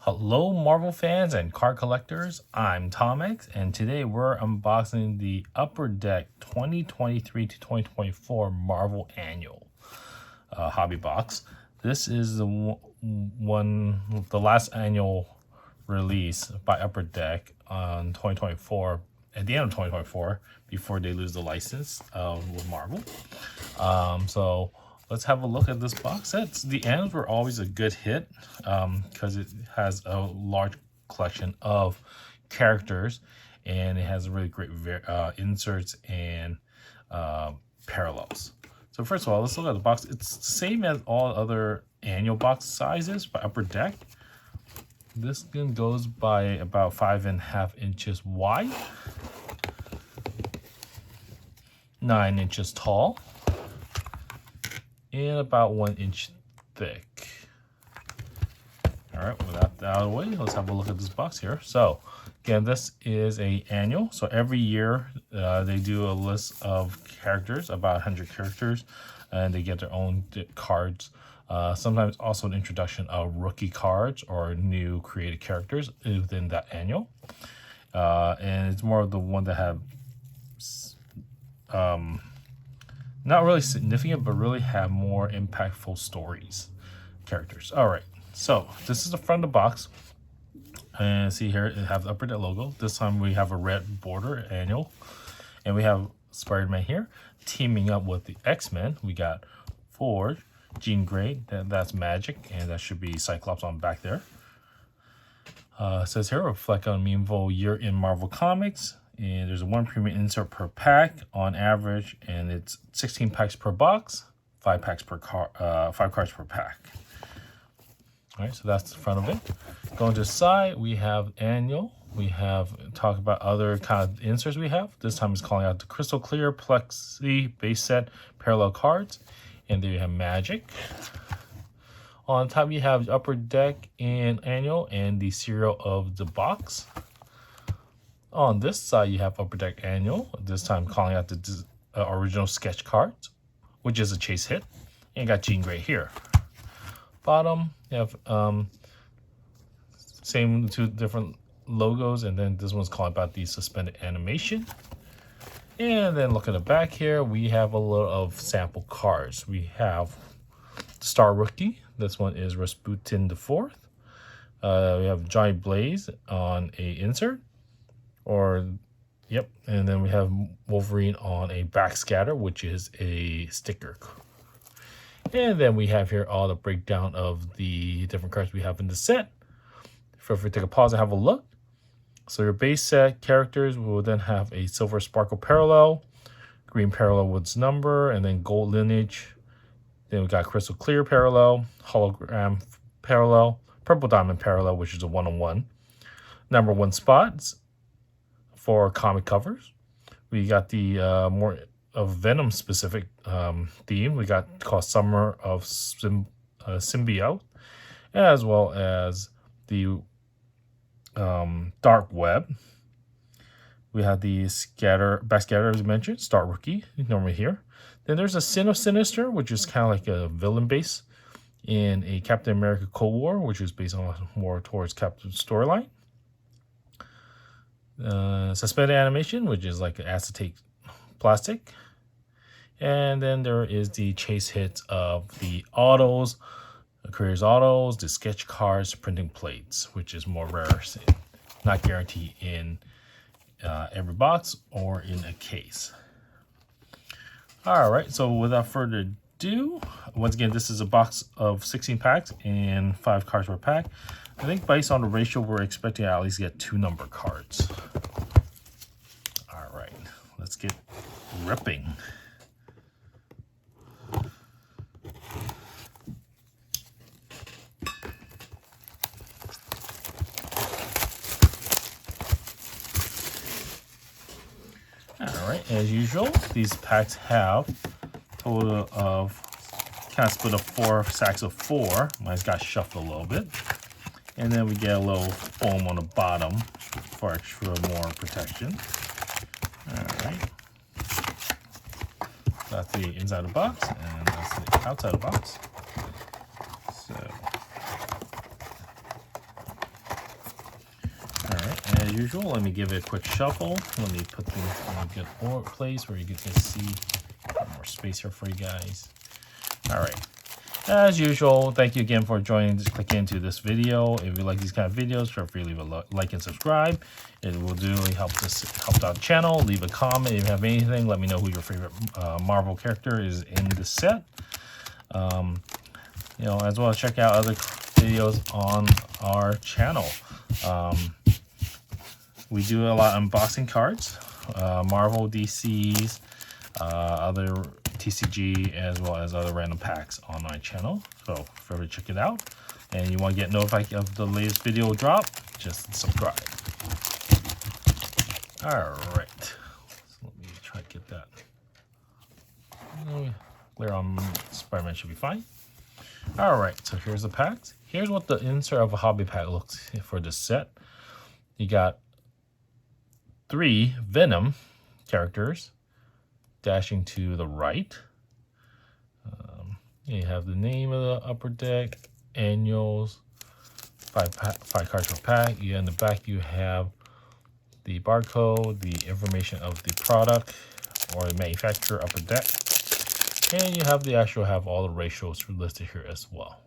Hello Marvel fans and card collectors, I'm Tomix, and today we're unboxing the Upper Deck 2023 to 2024 Marvel Annual hobby box. This is the last annual release by Upper Deck on 2024, at the end of 2024, before they lose the license with Marvel. So let's have a look at this box set. The ends were always a good hit because it has a large collection of characters and it has really great inserts and parallels. So first of all, let's look at the box. It's the same as all other annual box sizes by Upper Deck. This one goes by about 5.5 inches wide, 9 inches tall, and about 1 inch thick. All right, with that out of the way, let's have a look at this box here. So again, this is a annual. So every year they do a list of characters, about 100 characters, and they get their own cards. Sometimes also an introduction of rookie cards or new created characters within that annual. And it's more of the one that have not really significant, but really have more impactful stories, characters. All right, so this is the front of the box. And see here, it has the Upper Deck logo. This time we have a red border annual. And we have Spider-Man here teaming up with the X-Men. We got Forge, Jean Grey, that's Magik, and that should be Cyclops on back there. It says here, reflect on a meaningful year in Marvel Comics. And there's a 1 premium insert per pack on average, and it's 16 packs per box, 5 cards per pack. All right, so that's the front of it. Going to the side, we have annual. We have talk about other kind of inserts we have. This time it's calling out the Crystal Clear Plexi base set parallel cards, and there you have Magik. On top, you have Upper Deck and annual and the serial of the box. On this side, you have Upper Deck Annual, this time calling out the original sketch cards, which is a chase hit. And you got Jean Grey here. Bottom, you have same two different logos, and then this one's calling about the suspended animation. And then look at the back here, we have a little of sample cards. We have Star Rookie. This one is Rasputin the Fourth. We have Johnny Blaze on a insert. And then we have Wolverine on a backscatter, which is a sticker. And then we have here all the breakdown of the different cards we have in the set. Feel free to take a pause and have a look. So your base set characters will then have a silver sparkle parallel, green parallel with its number, and then gold lineage. Then we got crystal clear parallel, hologram parallel, purple diamond parallel, which is a 1-on-1. Number 1 spots for comic covers. We got the more of Venom specific theme. We got called Summer of Symbiote, as well as the Dark Web. We have the backscatter, as I mentioned, Star Rookie, normally here. Then there's a Sin of Sinister, which is kind of like a villain base in a Captain America Cold War, which is based on more towards Captain's storyline. Suspended animation, which is like acetate plastic. And then there is the chase hits of the autos, the Courier's autos, the sketch cards, printing plates, which is more rare, not guaranteed in every box or in a case. All right, so without further ado, once again, this is a box of 16 packs and 5 cards per pack. I think based on the ratio, we're expecting to at least get 2 number cards. All right, let's get ripping. All right, as usual, these packs have a total of, kind of split up 4 sacks of 4. Mine's got shuffled a little bit. And then we get a little foam on the bottom for extra more protection. All right. That's the inside of the box, and that's the outside of the box. So as usual, let me give it a quick shuffle. Let me put things in a good place where you can see more space here for you guys. All right. As usual, thank you again for clicking into this video. If you like these kind of videos, feel free to leave a like and subscribe. It will really help out the channel. Leave a comment if you have anything. Let me know who your favorite Marvel character is in the set. You know, as well as check out other videos on our channel. We do a lot of unboxing cards, Marvel, DCs, other TCG, as well as other random packs on my channel. So feel free to check it out. And you want to get notified of the latest video drop, just subscribe. All right. So let me try to get that. Clear on Spider-Man should be fine. All right, so here's the packs. Here's what the insert of a hobby pack looks for this set. You got 3 Venom characters dashing to the right. You have the name of the upper deck, annuals, 5 cards per pack. In the back you have the barcode, the information of the product or the manufacturer upper deck. And you have have all the ratios listed here as well.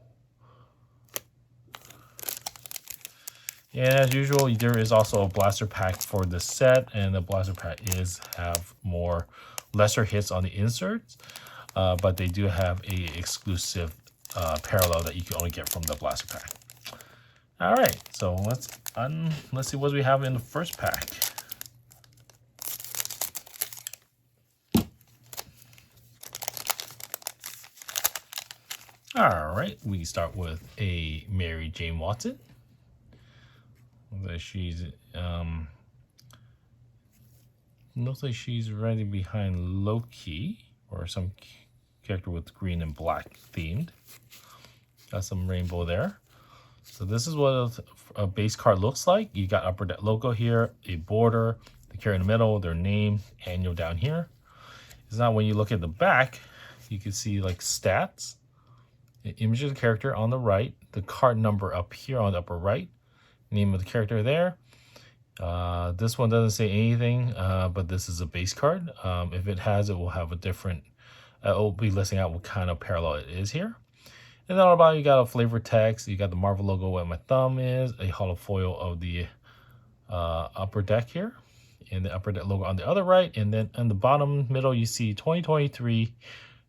And as usual, there is also a blaster pack for the set, and the blaster pack have lesser hits on the inserts, but they do have a exclusive parallel that you can only get from the blaster pack. All right, so let's see what we have in the first pack. All right, we start with a Mary Jane Watson. She's looks like she's right behind Loki, or some character with green and black themed. Got some rainbow there. So this is what a base card looks like. You got upper deck logo here, a border, the character in the middle, their name, annual down here. It's not when you look at the back, you can see like stats. The image of the character on the right, the card number up here on the upper right, name of the character there. This one doesn't say anything, but this is a base card. If it has, it will have a different, it will be listing out what kind of parallel it is here. And then on the bottom, you got a flavor text. You got the Marvel logo where my thumb is, a holo foil of the upper deck here, and the upper deck logo on the other right. And then in the bottom middle, you see 2023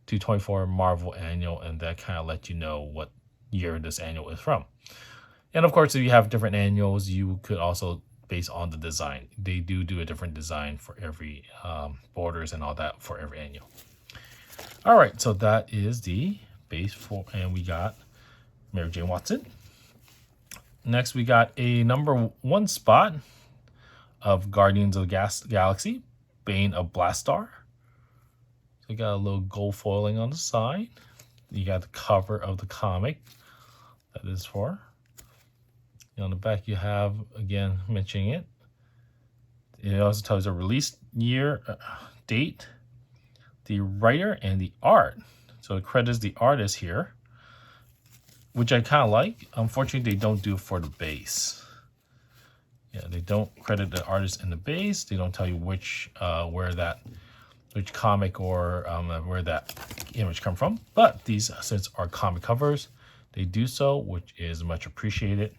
to 24 Marvel annual, and that kind of lets you know what year this annual is from. And of course, if you have different annuals, you could also base on the design. They do a different design for every borders and all that for every annual. All right, so that is the base for, and we got Mary Jane Watson. Next, we got a number 1 spot of Guardians of the Galaxy, Bane of Blastar. So you got a little gold foiling on the side. You got the cover of the comic that is for. And on the back, you have, again, mentioning it. It also tells the release year, date, the writer, and the art. So it credits the artist here, which I kind of like. Unfortunately, they don't do it for the base. Yeah, they don't credit the artist in the base. They don't tell you which comic or where that image come from. But these, since are comic covers, they do so, which is much appreciated.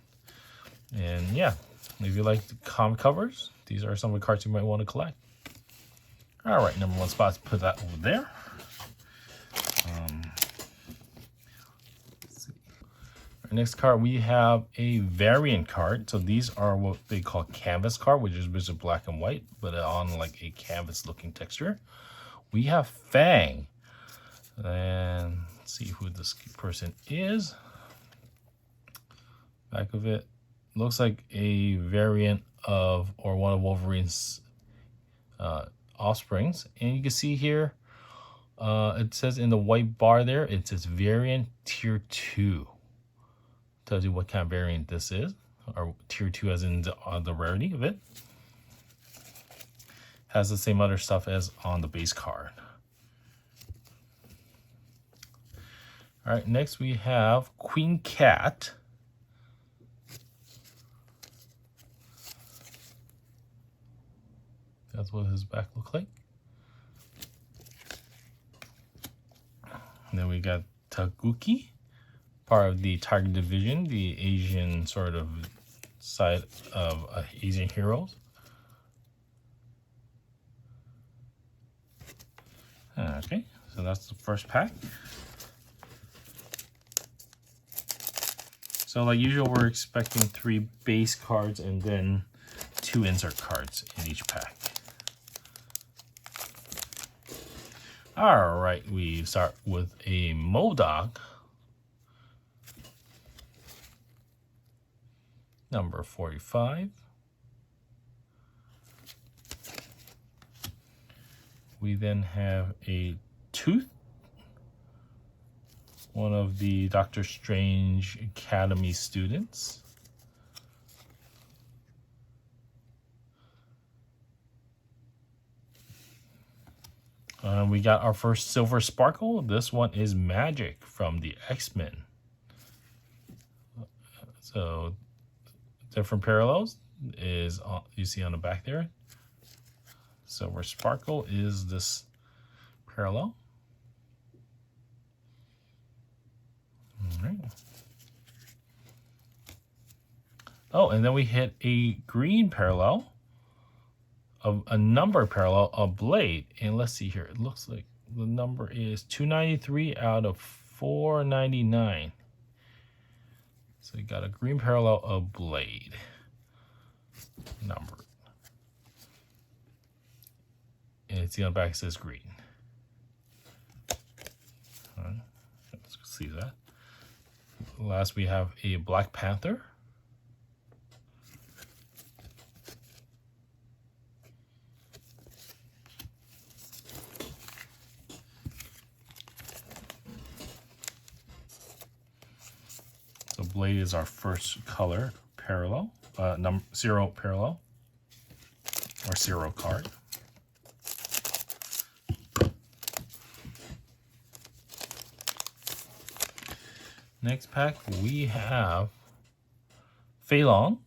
And yeah, if you like the comic covers, these are some of the cards you might want to collect. All right, number 1 spot, put that over there. Let's see. Our next card, we have a variant card. So these are what they call canvas card, which is black and white, but on like a canvas looking texture. We have Fang. And let's see who this person is. Back of it looks like a variant of, or one of Wolverine's offsprings. And you can see here, it says in the white bar there, it says variant tier 2. Tells you what kind of variant this is, or tier 2 as in the rarity of it. Has the same other stuff as on the base card. All right, next we have Queen Cat. That's what his back looks like. And then we got Taguki, part of the Tiger Division, the Asian sort of side of Asian heroes. Okay, so that's the first pack. So like usual, we're expecting 3 base cards and then 2 insert cards in each pack. All right, we start with a MODOK, number 45. We then have a Tooth, one of the Doctor Strange Academy students. We got our first Silver Sparkle. This one is Magik from the X-Men. So different parallels is you see on the back there. Silver Sparkle is this parallel. All right. Oh, and then we hit a green parallel, of a number parallel, a blade. And let's see here. It looks like the number is 293 out of 499. So you got a green parallel of blade number. And it's on the back, it says green. All right, let's see that. Last, we have a Black Panther. So blade is our first color parallel, number 0 parallel, or 0 card. Next pack, we have Fei Long.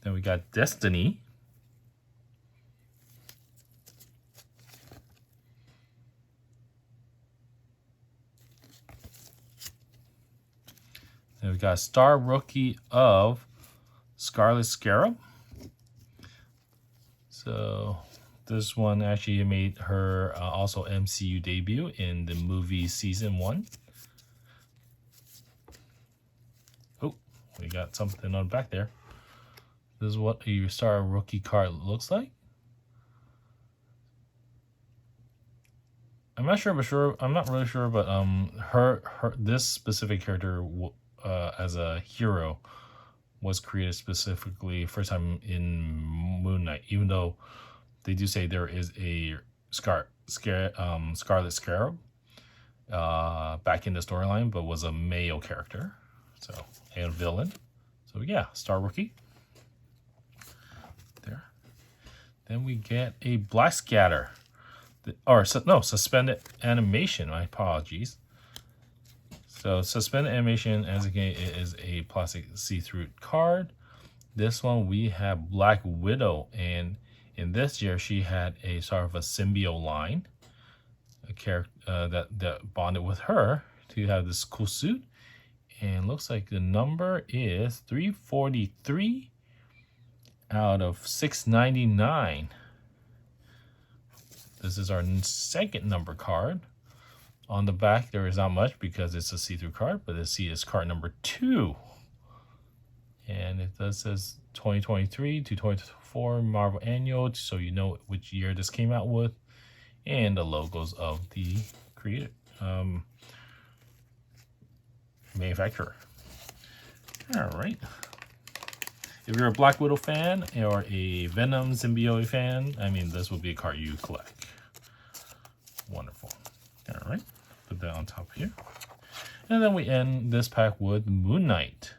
Then we got Destiny. Then we got Star Rookie of Scarlet Scarab. So this one actually made her also MCU debut in the movie Season 1. Oh, we got something on the back there. This is what a Star Rookie card looks like. I'm not really sure, but this specific character as a hero was created specifically first time in Moon Knight, even though they do say there is a Scarlet Scarab back in the storyline, but was a male character, so, and villain. So yeah, Star Rookie. There. Then we get a Black Scatter. Suspended Animation. My apologies. So suspended animation, as again, it is a plastic see-through card. This one we have Black Widow, and in this year she had a sort of a symbiote line, a character that bonded with her to have this cool suit, and looks like the number is 343 out of 699. This is our second number card. On the back, there is not much because it's a see-through card, but let's see, it's card number 2. And it does says 2023 to 2024 Marvel Annual, so you know which year this came out with, and the logos of the manufacturer. All right. If you're a Black Widow fan or a Venom Symbiote fan, I mean, this will be a card you collect. Wonderful. All right. Put that on top here. And then we end this pack with Moon Knight.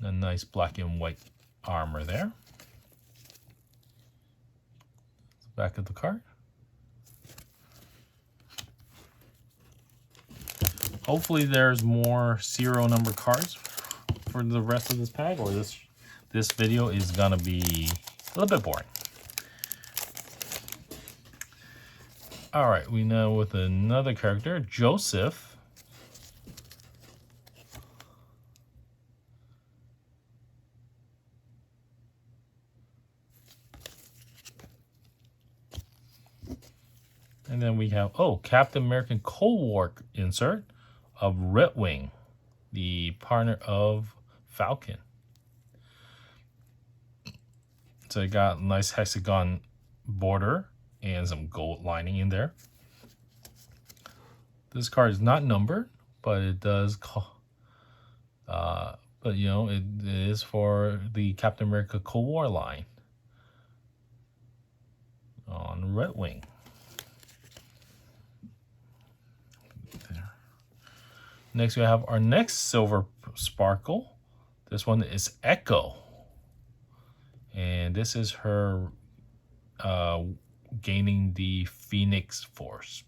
A nice black and white armor there. Back of the card. Hopefully there's more serial number cards for the rest of this pack, or this video is gonna be a little bit boring. All right, we know with another character, Joseph. And then we have, Captain American Cold War insert of Red Wing, the partner of Falcon. So it got a nice hexagon border and some gold lining in there. This card is not numbered, but it does call, but you know, it is for the Captain America Cold War line on Red Wing. There. Next, we have our next silver sparkle. This one is Echo. And this is her gaining the Phoenix Force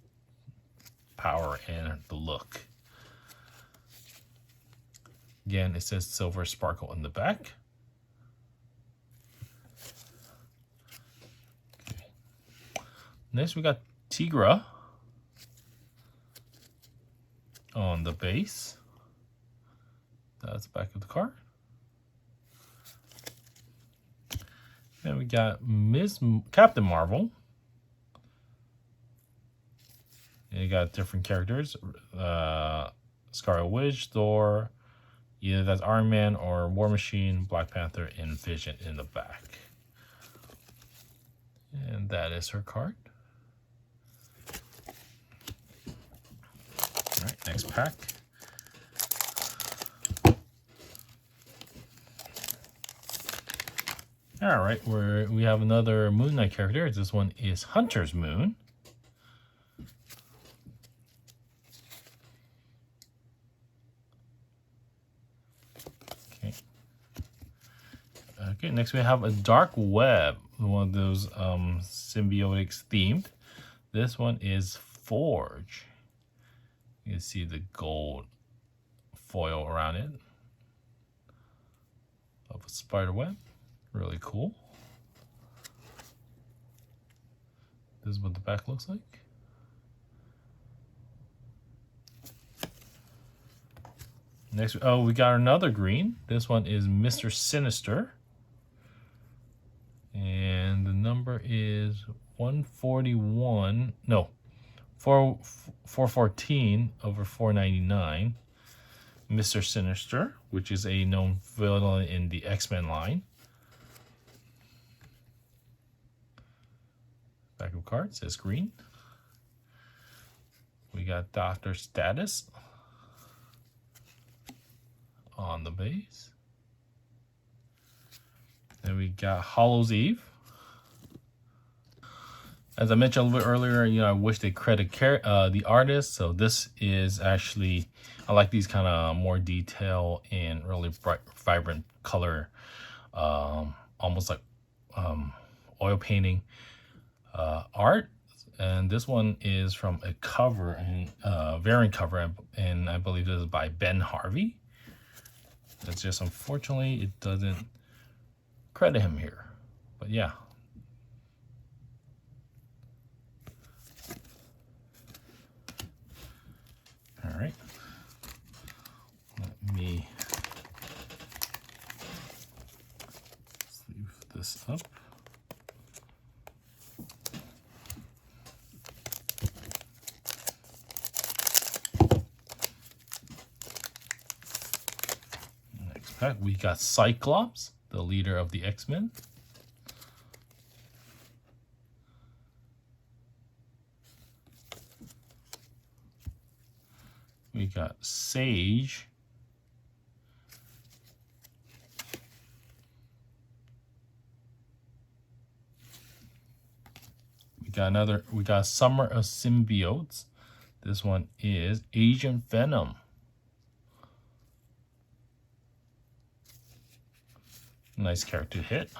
power and the look. Again, it says silver sparkle in the back. Okay. Next, we got Tigra on the base. That's the back of the card. Then we got Captain Marvel. And you got different characters. Scarlet Witch, Thor, either that's Iron Man or War Machine, Black Panther, and Vision in the back. And that is her card. All right, next pack. All right, we have another Moon Knight character. This one is Hunter's Moon. Okay, next we have a Dark Web, one of those symbiotics themed. This one is Forge. You can see the gold foil around it of a spider web. Really cool. This is what the back looks like. Next, we got another green. This one is Mr. Sinister. And the number is 141. No, 414 over 499. Mr. Sinister, which is a known villain in the X-Men line. Back of card says green. We got Dr. Status on the base. Then we got Hollow's Eve. As I mentioned a little bit earlier, you know, I wish they credit the artist. So this is actually, I like these kind of more detail and really bright, vibrant color, almost like oil painting art. And this one is from a cover, and variant cover, and I believe this is by Ben Harvey. It's just unfortunately it doesn't credit him here, but yeah. All right, let me sleeve this up. Next pack, we got Cyclops, the leader of the X-Men. We got Sage. We got Summer of Symbiotes. This one is Agent Venom. Nice character hit.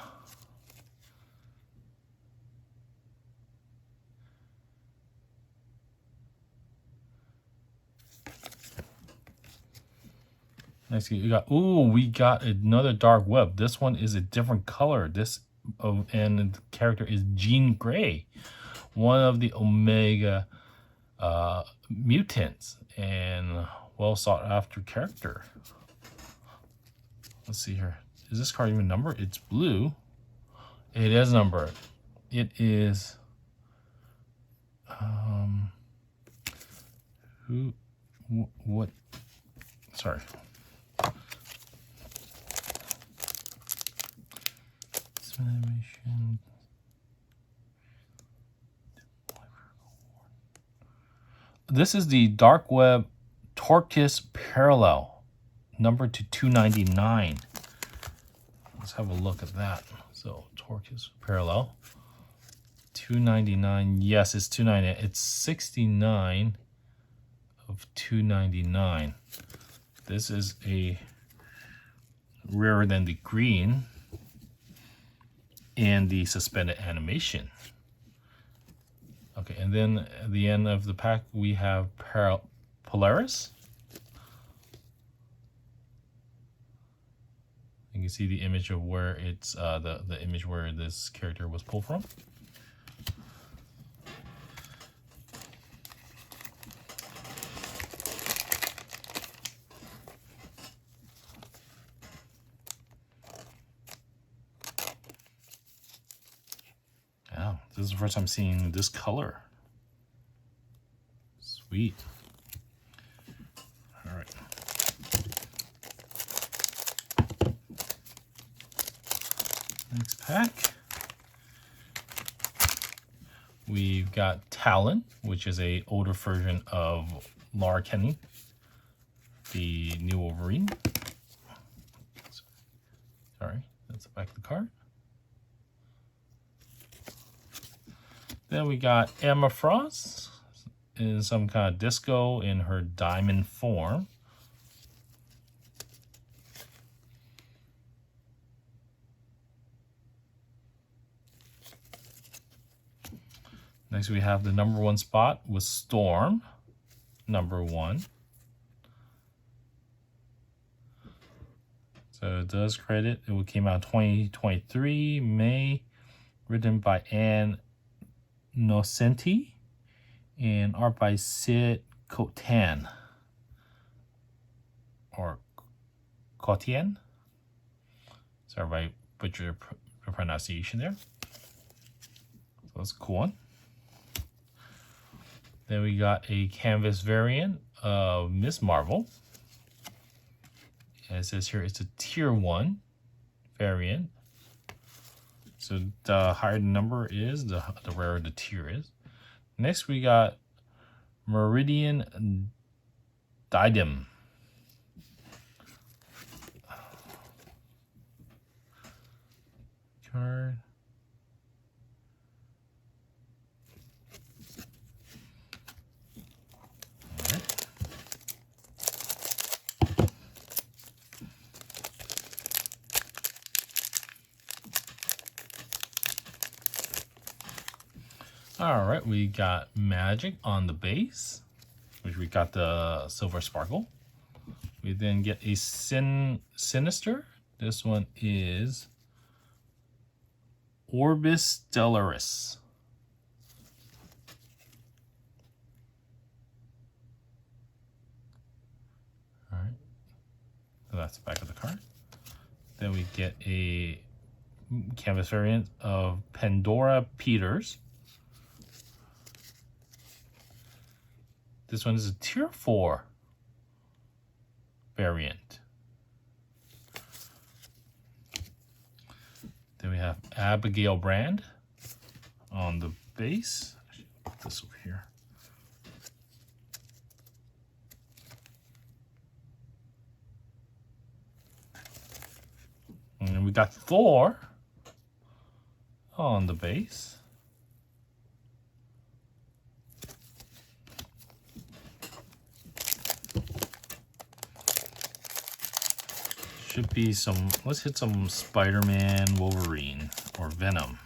Next, we got another dark web. This one is a different color. And the character is Jean Grey, one of the Omega mutants, and well sought after character. Let's see here. Is this card even numbered? It's blue. It is numbered. It is what? Sorry. Animation. This is the Dark Web Torquus Parallel, numbered to 299. Let's have a look at that. So Torquus Parallel, 299. Yes, it's 299. It's 69 of 299. This is a rarer than the green and the suspended animation. Okay, and then at the end of the pack we have Polaris. You can see the image of where it's the image where this character was pulled from. Wow, this is the first time seeing this color. Sweet. All right. Next pack. We've got Talon, which is a older version of Laura Kenny, the new Wolverine. Sorry, that's the back of the card. Then we got Emma Frost in some kind of disco in her diamond form. Next we have the #1 spot with Storm, #1. So it does credit. It came out 2023, May, written by Anne Nocenti and art by Sid Cotan or Cotien. Sorry if I butchered the pronunciation there. So that's a cool one. Then we got a canvas variant of Miss Marvel. And it says here it's a tier 1 variant. So the higher the number is, the rarer the tier is. Next we got Meridian Diadem. Card. All right, we got Magik on the base, which we got the silver sparkle. We then get a Sinister. This one is Orbis Stellaris. All right, so that's the back of the card. Then we get a canvas variant of Pandora Peters. This one is a tier 4 variant. Then we have Abigail Brand on the base. Put this over here. And we got Thor on the base. Should be some, let's hit some Spider-Man, Wolverine, or Venom.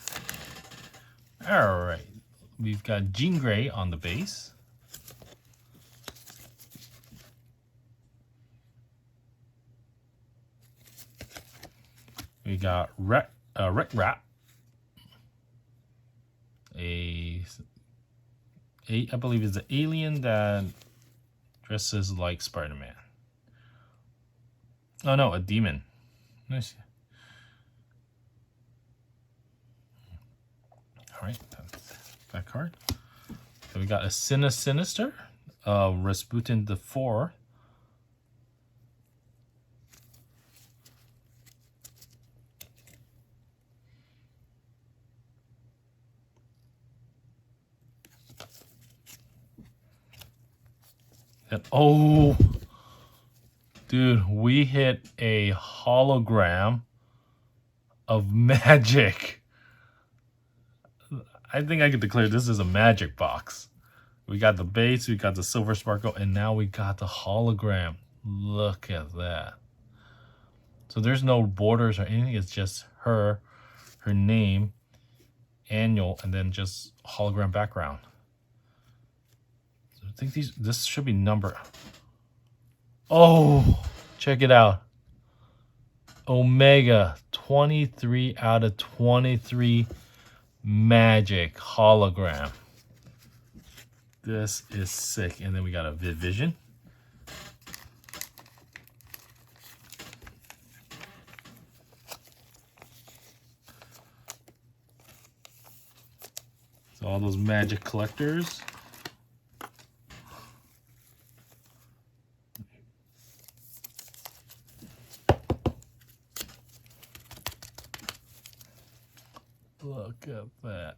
All right, we've got Jean Grey on the base. We got Wreck Rat. I believe is an alien that dresses like Spider-Man. Oh no, a demon. Nice. All right, that card. Then we got a Sinister, Rasputin the Fourth. And oh, dude, we hit a hologram of Magik. I think I could declare this is a magic box. We got the base, we got the silver sparkle, and now we got the hologram. Look at that. So there's no borders or anything. It's just her name, annual, and then just hologram background. So I think this should be number. Oh, check it out. Omega, 23 out of 23 magic hologram. This is sick. And then we got a Vision. So all those magic collectors. Look at that.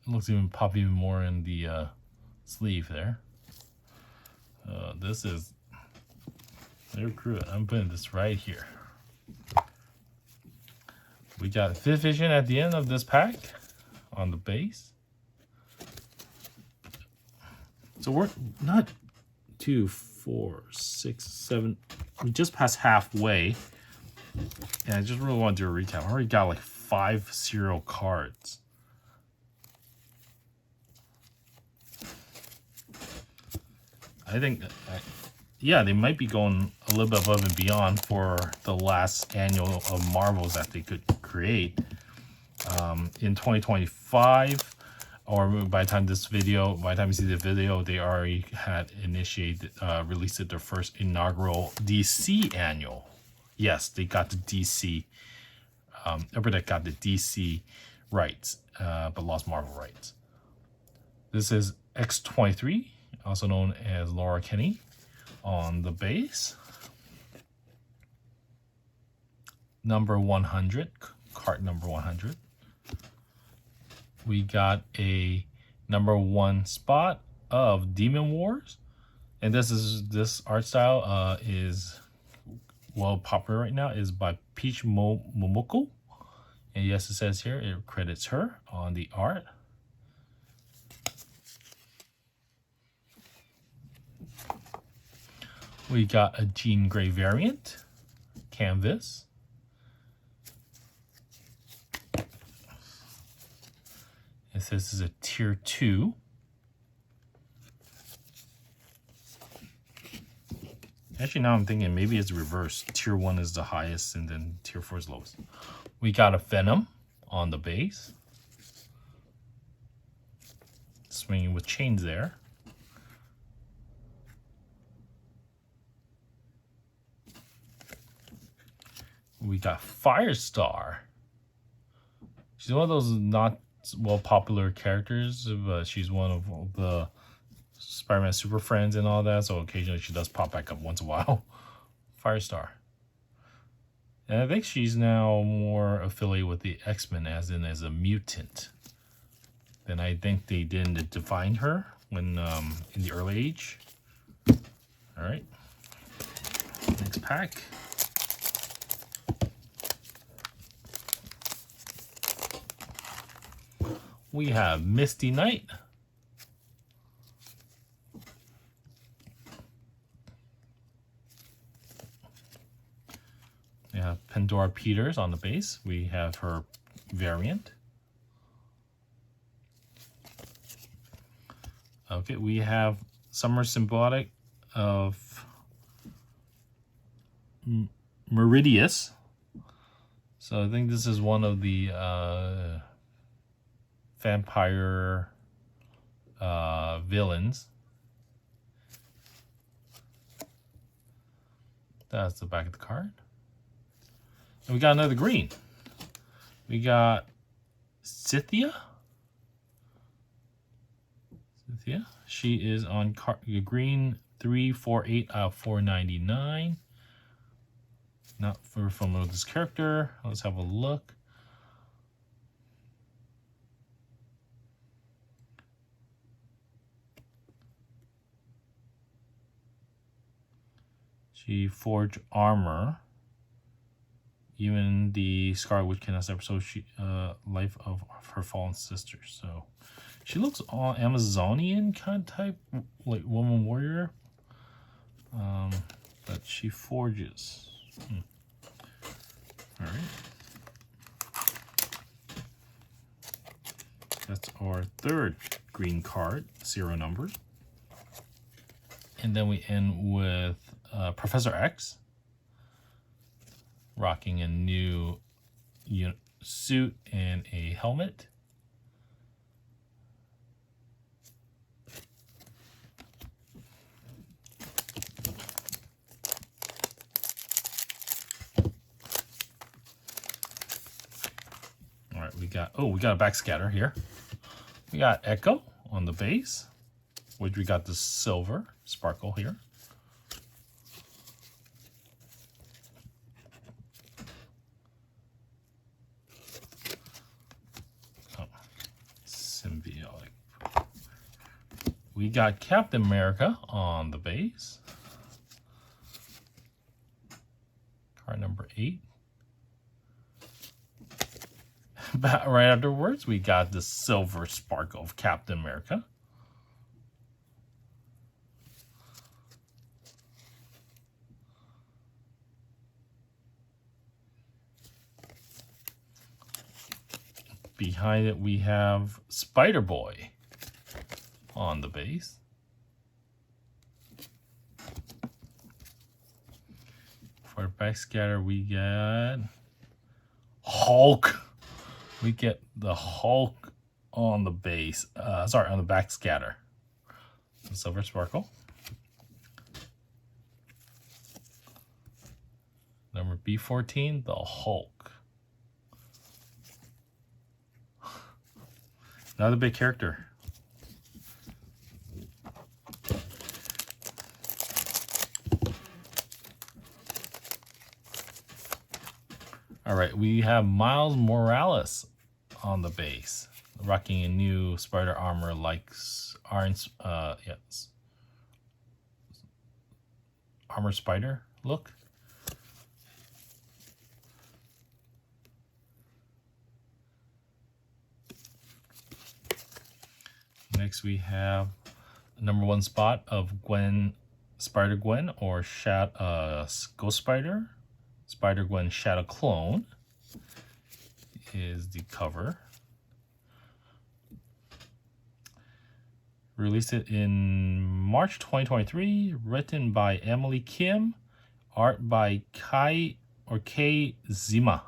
It looks even pop even more in the sleeve there. This is their crew. I'm putting this right here. We got Vision at the end of this pack on the base. So we're not 2, 4, 6, 7. We just passed halfway. And I just really want to do a recap. I already got like 5 serial cards. I think, yeah, they might be going a little bit above and beyond for the last annual of Marvels that they could create. In 2025, or by the time you see the video, they already had initiated, released their first inaugural DC annual. Yes, they got the DC. Upper Deck got the DC rights, but lost Marvel rights. This is X-23, also known as Laura Kinney, on the base. Number 100, card number 100. We got a number 1 spot of Demon Wars, and this art style is well popular right now. Is by Peach Momoko, and yes, it says here it credits her on the art. We got a Jean Grey variant canvas. It says this is a tier 2. Actually, now I'm thinking maybe it's reversed. Tier 1 is the highest and then tier 4 is lowest. We got a Venom on the base. Swinging with chains there. We got Firestar. She's one of those not well popular characters, but she's one of the Spider-Man super friends and all that, so occasionally she does pop back up once in a while. Firestar. And I think she's now more affiliated with the X-Men, as a mutant, than I think they didn't define her when in the early age. All right, next pack. We have Misty Knight. We have Pandora Peters on the base. We have her variant. Okay, we have Summer Symbiotic of Meridius. So I think this is one of the vampire villains. That's the back of the card. And we got another green. We got Cynthia. She is on green 348 out of 499. Not very familiar with this character. Let's have a look. She forged armor. Even the Scarlet Witch cannot episode life of her fallen sister. So she looks all Amazonian kind of type, like woman warrior. But she forges. All right. That's our third green card, 0 numbered. And then we end with Professor X, rocking a new suit and a helmet. All right, we got a backscatter here. We got Echo on the base, which we got the silver sparkle here. Symbiotic. We got Captain America on the base. Card number 8. Right afterwards, we got the silver sparkle of Captain America. Behind it, we have Spider-Boy on the base. For the backscatter, we got Hulk. We get the Hulk on the base. On the backscatter. The silver sparkle. Number B14, the Hulk. Another big character. All right, we have Miles Morales on the base, rocking a new spider armor like armor spider look. Next, we have number 1 spot of Spider-Gwen, or Ghost Spider. Spider-Gwen Shadow Clone is the cover. Released it in March 2023. Written by Emily Kim. Art by Kei Zima.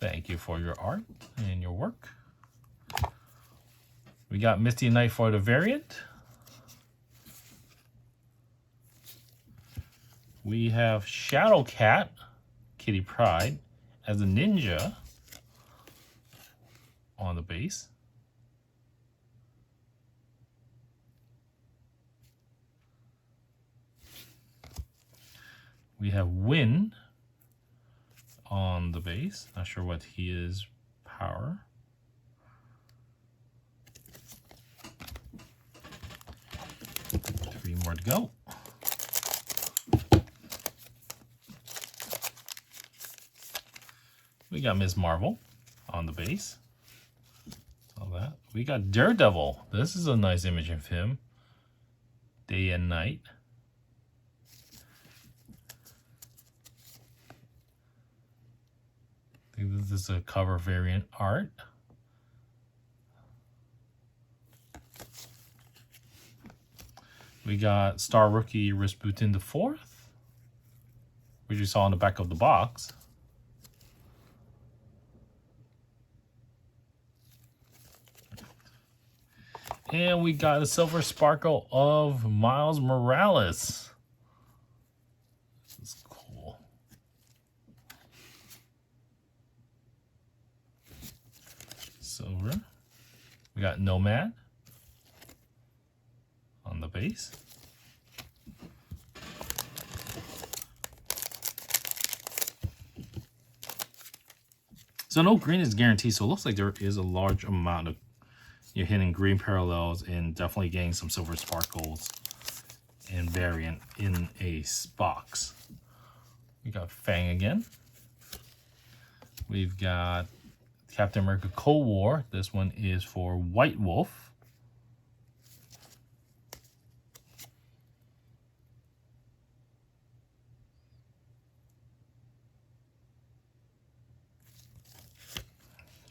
Thank you for your art and your work. We got Misty Knight for the variant. We have Shadow Cat, Kitty Pryde, as a ninja on the base. We have Win on the base. Not sure what he is. Power. Three more to go. We got Ms. Marvel on the base. All that. We got Daredevil. This is a nice image of him. Day and night. I think this is a cover variant art. We got Star Rookie Rasputin IV, which you saw on the back of the box. And we got a Silver Sparkle of Miles Morales. This is cool. Silver. We got Nomad on the base. So no green is guaranteed, so it looks like there is a large amount of you're hitting green parallels and definitely getting some silver sparkles and variant in a box. We got Fang again. We've got Captain America Cold War. This one is for White Wolf.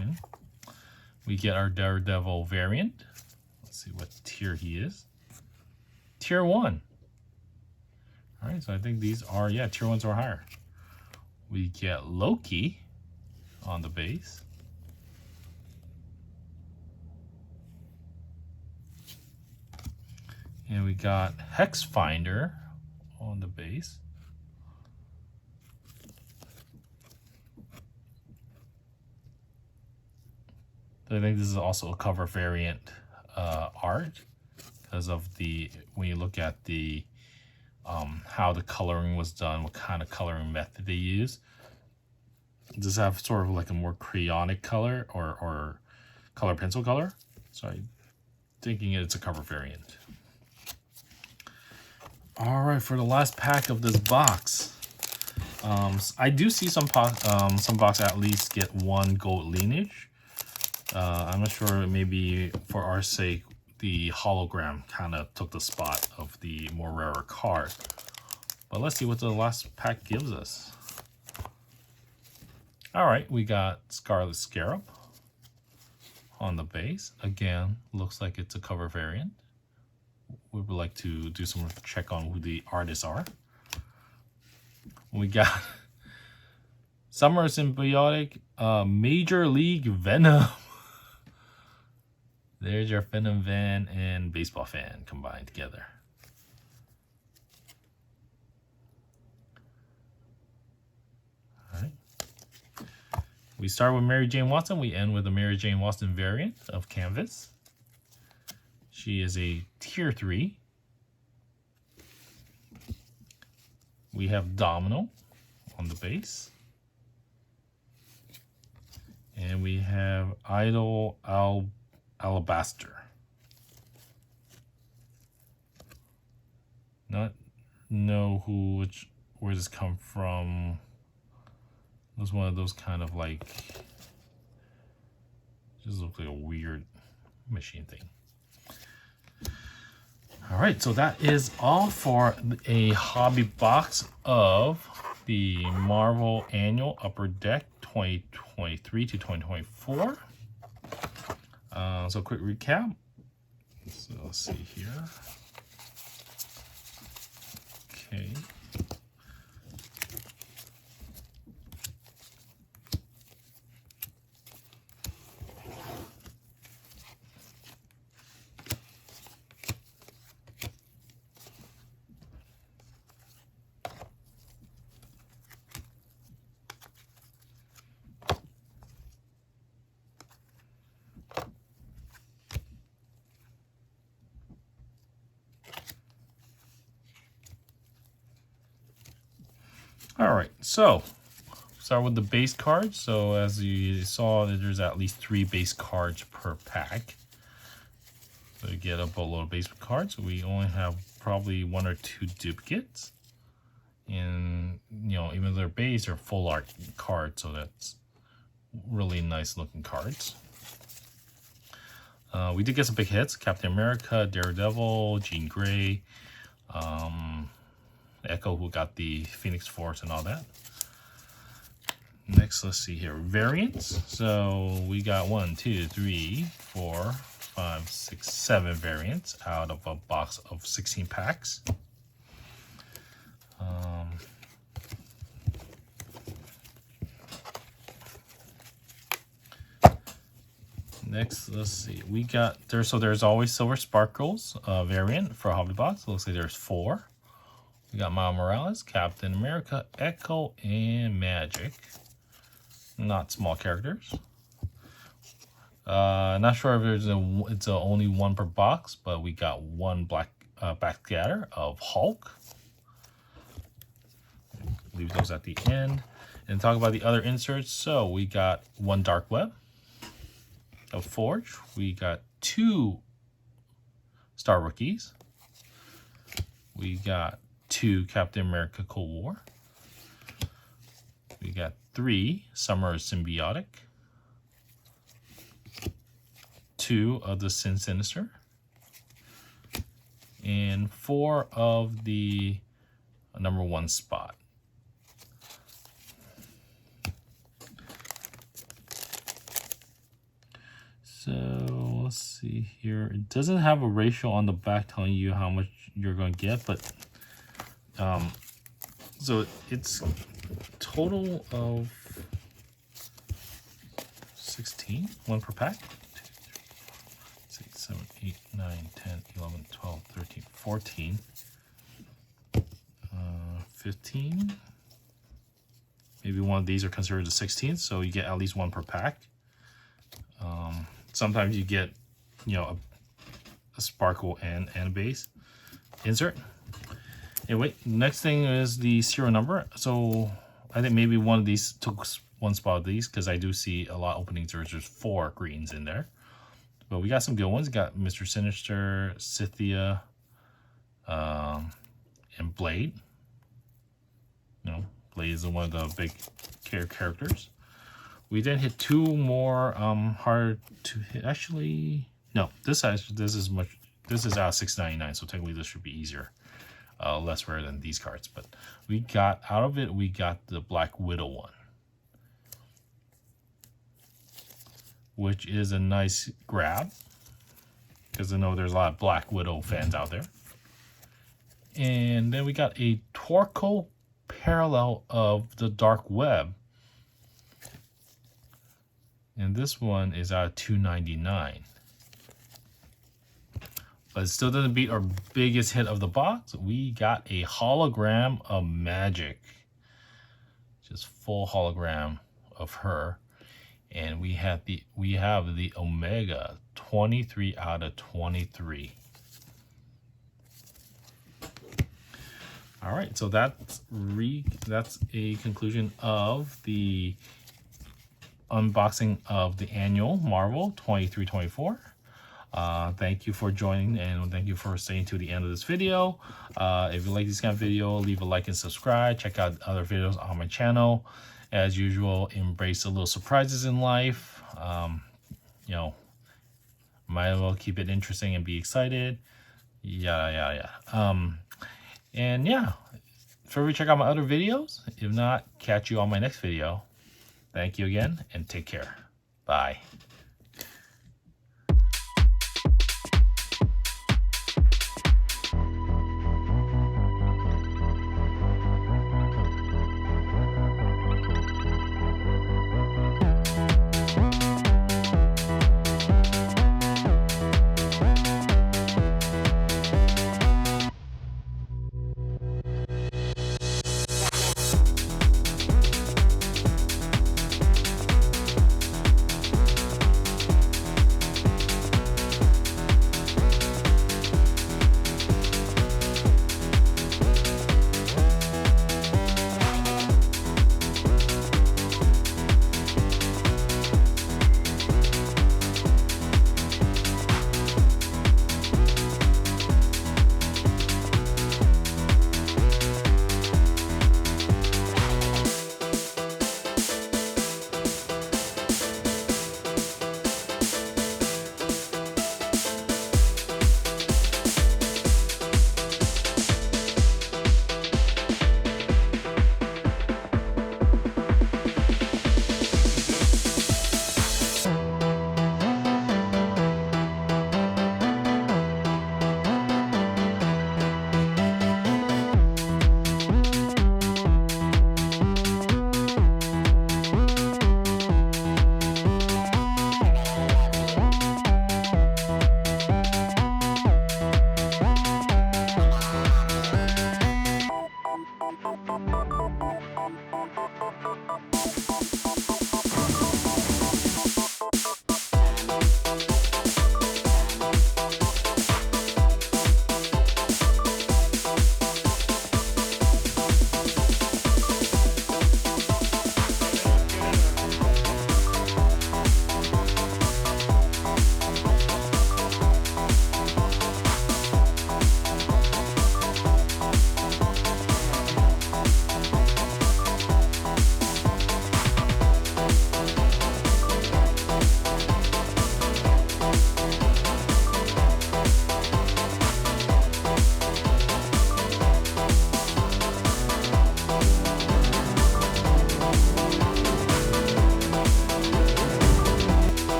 Okay. We get our Daredevil variant. Let's see what tier he is. Tier 1. All right, so I think these are, yeah, tier 1s or higher. We get Loki on the base. And we got Hex Finder on the base. I think this is also a cover variant art because of the, when you look at the how the coloring was done, what kind of coloring method they use. Does have sort of like a more crayon color or color pencil color. So I'm thinking it's a cover variant. All right, for the last pack of this box, I do see some box at least get one gold lineage. I'm not sure, maybe for our sake, the hologram kind of took the spot of the more rarer card. But let's see what the last pack gives us. All right, we got Scarlet Scarab on the base. Again, looks like it's a cover variant. We would like to do some check on who the artists are. We got Summer Symbiotic, Major League Venom. There's your Venom fan and baseball fan combined together. All right. We start with Mary Jane Watson. We end with a Mary Jane Watson variant of Canvas. She is a tier 3. We have Domino on the base. And we have Idol Alabaster. Not know where this come from. It was one of those kind of like, just looks like a weird machine thing. All right, so that is all for a hobby box of the Marvel Annual Upper Deck 2023 to 2024. So quick recap. So let's see here. Okay. All right, so start with the base cards. So as you saw, there's at least 3 base cards per pack. So you get a boatload of base cards. We only have probably 1 or 2 duplicates. And, you know, even though they're base, they're full art cards, so that's really nice looking cards. We did get some big hits: Captain America, Daredevil, Jean Grey, Echo, who got the Phoenix Force and all that. Next, let's see here, variants. So we got 1, 2, 3, 4, 5, 6, 7 variants out of a box of 16 packs. Next, let's see. We got there. So there's always Silver Sparkles variant for Hobby Box. It looks like there's 4. We got Miles Morales, Captain America, Echo, and Magik. Not small characters. Not sure if it's only 1 per box, but we got 1 black backscatter of Hulk. Leave those at the end. And talk about the other inserts. So we got 1 Dark Web of Forge. We got 2 Star Rookies. We got 2 Captain America Cold War. We got 3 Summer Symbiotic. 2 of the Sinister. And 4 of the number 1 spot. So let's see here. It doesn't have a ratio on the back telling you how much you're going to get, but so it's total of 16, 1 per pack. 2, 3, 4, 5, 6, 7, 8, 9, 10, 11, 12, 13, 14, 15. Maybe one of these are considered the 16th, so you get at least 1 per pack. Sometimes you get, you know, a sparkle and a base insert. Anyway, next thing is the serial number. So I think maybe one of these took 1 spot of these, because I do see a lot of openings. There's 4 greens in there. But we got some good ones. We got Mr. Sinister, Scythia, and Blade. You know, Blade is one of the big characters. We then hit 2 more hard to hit. Actually, no, this is out of $6.99, so technically this should be easier. Less rare than these cards, but we got out of it. We got the Black Widow one, which is a nice grab because I know there's a lot of Black Widow fans out there. And then we got a Torco parallel of the Dark Web. And this one is out of $2.99. But it still doesn't beat our biggest hit of the box. We got a hologram of Magik. Just full hologram of her. And we have the Omega 23 out of 23. All right, so that's a conclusion of the unboxing of the annual Marvel 23-24. Thank you for joining, and thank you for staying to the end of this video. If you like this kind of video, leave a like and subscribe. Check out other videos on my channel. As usual, embrace the little surprises in life. You know, might as well keep it interesting and be excited. Yeah. And yeah, feel free to check out my other videos. If not, catch you on my next video. Thank you again, and take care. Bye.